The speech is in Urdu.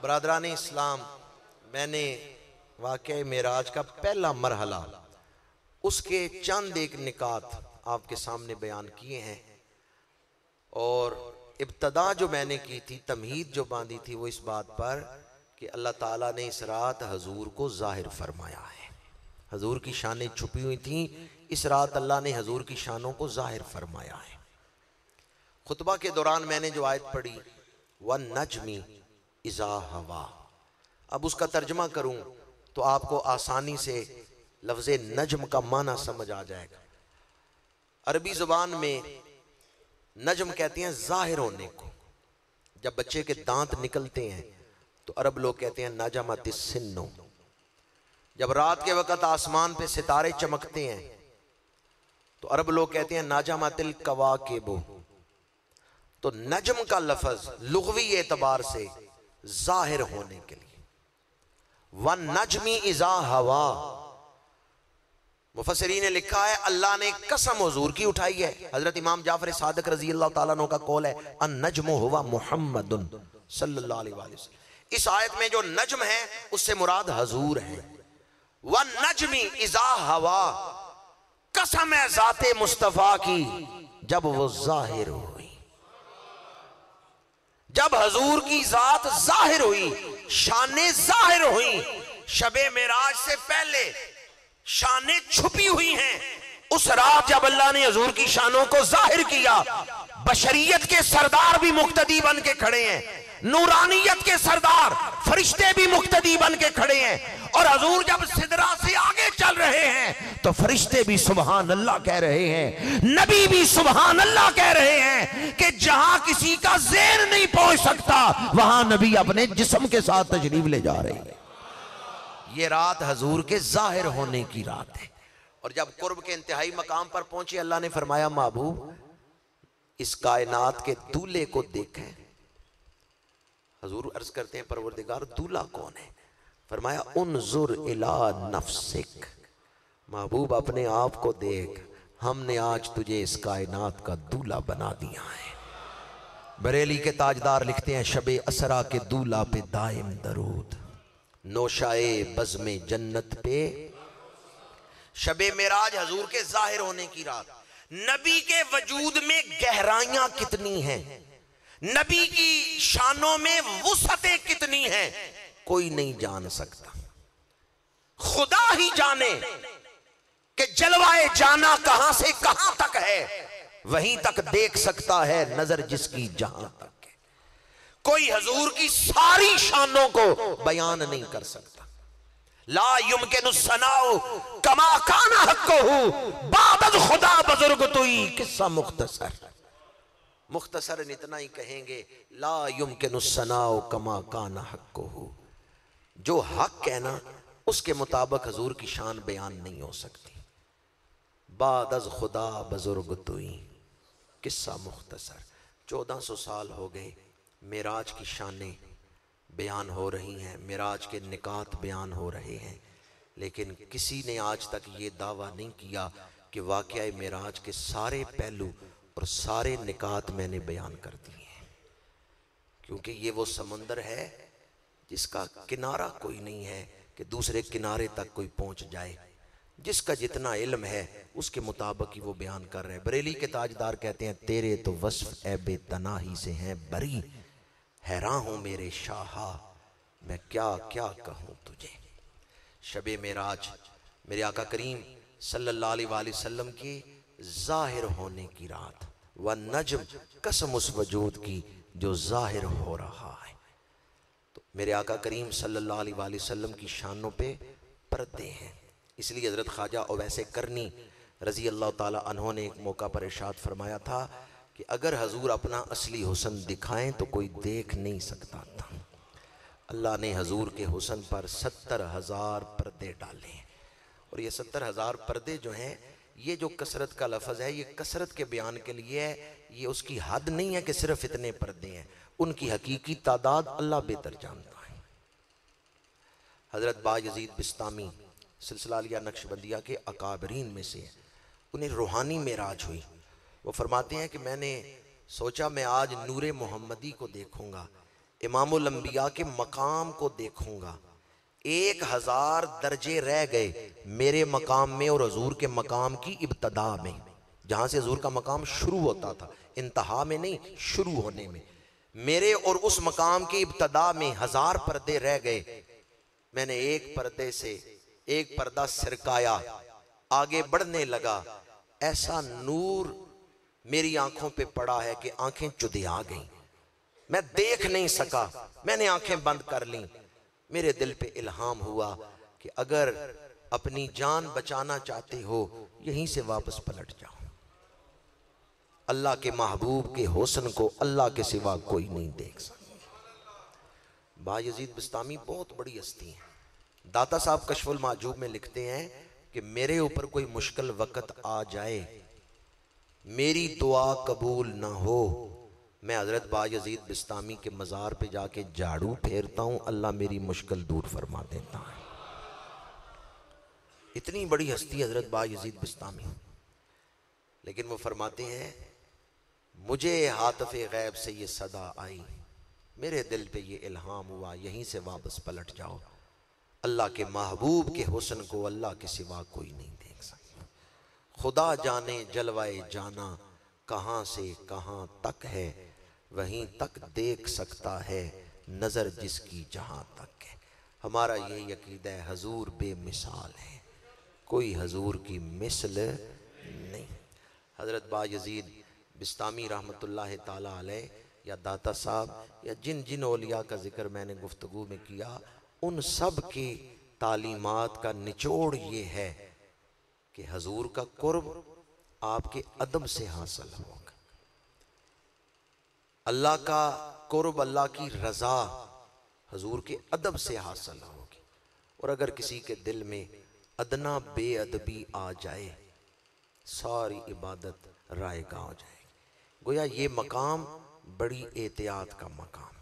برادران اسلام، میں نے واقعہ معراج کا پہلا مرحلہ اس کے چند ایک نکات آپ کے سامنے بیان کیے ہیں، اور ابتدا جو میں نے کی تھی، تمہید جو باندھی تھی، وہ اس بات پر کہ اللہ تعالیٰ نے اس رات حضور کو ظاہر فرمایا ہے۔ حضور کی شانیں چھپی ہوئی تھیں، اس رات اللہ نے حضور کی شانوں کو ظاہر فرمایا ہے۔ خطبہ کے دوران میں نے جو آیت پڑھی وَالنَّجْمِ اِذَا ہَوَا، اب اس کا ترجمہ کروں تو آپ کو آسانی سے لفظ نجم کا معنی سمجھ آ جائے گا۔ عربی زبان میں نجم کہتے ہیں ظاہر ہونے کو۔ جب بچے کے دانت نکلتے ہیں تو عرب لوگ کہتے ہیں نجمت السنو۔ جب رات کے وقت آسمان پہ ستارے چمکتے ہیں تو عرب لوگ کہتے ہیں نجمت الکواکب۔ تو نجم کا لفظ لغوی اعتبار سے ظاہر ہونے کے لیے، وَالنَّجْمِ اِذَا ہَوَا۔ مفسرین نے لکھا ہے اللہ نے قسم حضور کی اٹھائی ہے۔ حضرت امام جعفر صادق رضی اللہ تعالیٰ عنہ کا قول ہے النجم ہوا محمد صلی اللہ علیہ وسلم۔ اس آیت میں جو نجم ہے اس سے مراد حضور ہے۔ وَالنَّجْمِ اِذَا ہَوَا، قسم ہے ذات مصطفیٰ کی جب وہ ظاہر ہوئی۔ جب حضور کی ذات ظاہر ہوئی، شانیں ظاہر ہوئیں، شب معراج سے پہلے شانیں چھپی ہوئی ہیں۔ اس رات جب اللہ نے حضور کی شانوں کو ظاہر کیا، بشریت کے سردار بھی مقتدی بن کے کھڑے ہیں، نورانیت کے سردار فرشتے بھی مقتدی بن کے کھڑے ہیں، اور حضور جب سدرہ سے آگے چل رہے ہیں تو فرشتے بھی سبحان اللہ کہہ رہے ہیں، نبی بھی سبحان اللہ کہہ رہے ہیں کہ جہاں کسی کا ذہن نہیں پہنچ سکتا وہاں نبی اپنے جسم کے ساتھ تشریف لے جا رہے ہیں۔ یہ رات حضور کے ظاہر ہونے کی رات ہے، اور جب قرب کے انتہائی مقام پر پہنچے اللہ نے فرمایا محبوب اس کائنات کے دولے کو دیکھیں۔ حضور عرض کرتے ہیں پروردگار دولہ کون ہے؟ فرمایا انظر الی نفسک، محبوب اپنے آپ کو دیکھ، ہم نے آج تجھے اس کائنات کا دولہ بنا دیا ہے۔ بریلی کے تاجدار لکھتے ہیں شب اسرا کے دولہ پہ دائم درود، نوشائے بزم جنت پہ۔ شب معراج حضور کے ظاہر ہونے کی رات، نبی کے وجود میں گہرائیاں کتنی ہیں، نبی کی شانوں میں وسعتیں کتنی ہیں، کوئی نہیں جان سکتا، خدا ہی جانے کہ جلوائے جانا کہاں سے کہاں تک ہے، وہیں تک دیکھ سکتا ہے نظر جس کی جہاں تک ہے۔ کوئی حضور کی ساری شانوں کو بیان نہیں کر سکتا۔ لا یمکن الثناء کما کان حقہ بعد خدا بزرگ توئی۔ قصہ مختصر اتنا ہی کہیں گے لا یمکن الثناء کما کان حقہ، جو حق ہے نا اس کے مطابق حضور کی شان بیان نہیں ہو سکتی۔ بعد از خدا بزرگ توئی، قصہ مختصر۔ 1400 سال ہو گئے، معراج کی شانیں بیان ہو رہی ہیں، معراج کے نکات بیان ہو رہے ہیں، لیکن کسی نے آج تک یہ دعویٰ نہیں کیا کہ واقعہ معراج کے سارے پہلو اور سارے نکات میں نے بیان کر دیے ہیں، کیونکہ یہ وہ سمندر ہے جس کا کنارہ کوئی نہیں ہے کہ دوسرے کنارے تک کوئی پہنچ جائے۔ جس کا جتنا علم ہے اس کے مطابق ہی وہ بیان کر رہے ہیں۔ بریلی کے تاجدار کہتے ہیں تیرے تو وصف عیب تناہی سے ہیں بری، حیران ہوں میرے شاہا میں کیا کیا کہوں تجھے۔ شب معراج میرے آقا کریم صلی اللہ علیہ وآلہ وسلم کی ظاہر ہونے کی رات، والنجم قسم اس وجود کی جو ظاہر ہو رہا ہے۔ تو میرے آقا کریم صلی اللہ علیہ وآلہ وسلم کی شانوں پہ پردے ہیں، اس لیے حضرت خواجہ اویس کرنی رضی اللہ تعالیٰ عنہ نے ایک موقع پر ارشاد فرمایا تھا کہ اگر حضور اپنا اصلی حسن دکھائیں تو کوئی دیکھ نہیں سکتا تھا۔ اللہ نے حضور کے حسن پر 70,000 پردے ڈالے ہیں، اور یہ 70,000 پردے جو ہیں، یہ جو کثرت کا لفظ ہے یہ کثرت کے بیان کے لیے ہے، یہ اس کی حد نہیں ہے کہ صرف اتنے پردے ہیں، ان کی حقیقی تعداد اللہ بہتر جانتا ہے۔ حضرت با یزید بستامی سلسلہ علیہ نقشبندیہ کے اکابرین میں سے انہیں روحانی معراج ہوئی۔ وہ فرماتے ہیں کہ میں نے سوچا میں آج نور محمدی کو دیکھوں گا، امام الانبیاء کے مقام کو دیکھوں گا، 1000 درجے رہ گئے میرے مقام میں اور حضور کے مقام کی ابتدا میں، جہاں سے حضور کا مقام شروع ہوتا تھا، انتہا میں نہیں، شروع ہونے میں، میرے اور اس مقام کی ابتدا میں 1000 پردے رہ گئے۔ میں نے ایک پردے سے ایک پردہ سرکایا، آگے بڑھنے لگا، ایسا نور میری آنکھوں پہ پڑا ہے کہ آنکھیں چدیا گئیں، میں دیکھ نہیں سکا، میں نے آنکھیں بند کر لیں۔ میرے دل پہ الہام ہوا کہ اگر اپنی جان بچانا چاہتے ہو یہیں سے واپس پلٹ جاؤ۔ اللہ کے محبوب کے حسن کو اللہ کے سوا کوئی نہیں دیکھ سکتا۔ بایزید بسطامی بہت بڑی ہستی ہیں۔ داتا صاحب کشف المعجوب میں لکھتے ہیں کہ میرے اوپر کوئی مشکل وقت آ جائے، میری دعا قبول نہ ہو، میں حضرت بایزید بسطامی کے مزار پہ جا کے جھاڑو پھیرتا ہوں، اللہ میری مشکل دور فرما دیتا ہے۔ اتنی بڑی ہستی حضرت بایزید بسطامی، لیکن وہ فرماتے ہیں مجھے حاطف غیب سے یہ صدا آئی، میرے دل پہ یہ الہام ہوا یہیں سے واپس پلٹ جاؤ، اللہ کے محبوب کے حسن کو اللہ کے سوا کوئی نہیں دیکھ سکتا۔ خدا جانے جلوائے جانا کہاں سے کہاں تک ہے، وہیں تک دیکھ سکتا ہے نظر جس کی جہاں تک ہے۔ ہمارا یہ عقیدہ ہے حضور بے مثال ہے، کوئی حضور کی مثل نہیں۔ حضرت بایزید بسطامی رحمت اللہ تعالی علیہ یا داتا صاحب یا جن جن اولیاء کا ذکر میں نے گفتگو میں کیا، ان سب کی تعلیمات کا نچوڑ یہ ہے کہ حضور کا قرب آپ کے ادب سے حاصل ہوگا، اللہ کا قرب، اللہ کی رضا حضور کے ادب سے حاصل ہوگی۔ اور اگر کسی کے دل میں ادنا بے ادبی آ جائے ساری عبادت رائے گاں ہو جائے گی۔ گویا یہ مقام بڑی احتیاط کا مقام ہے۔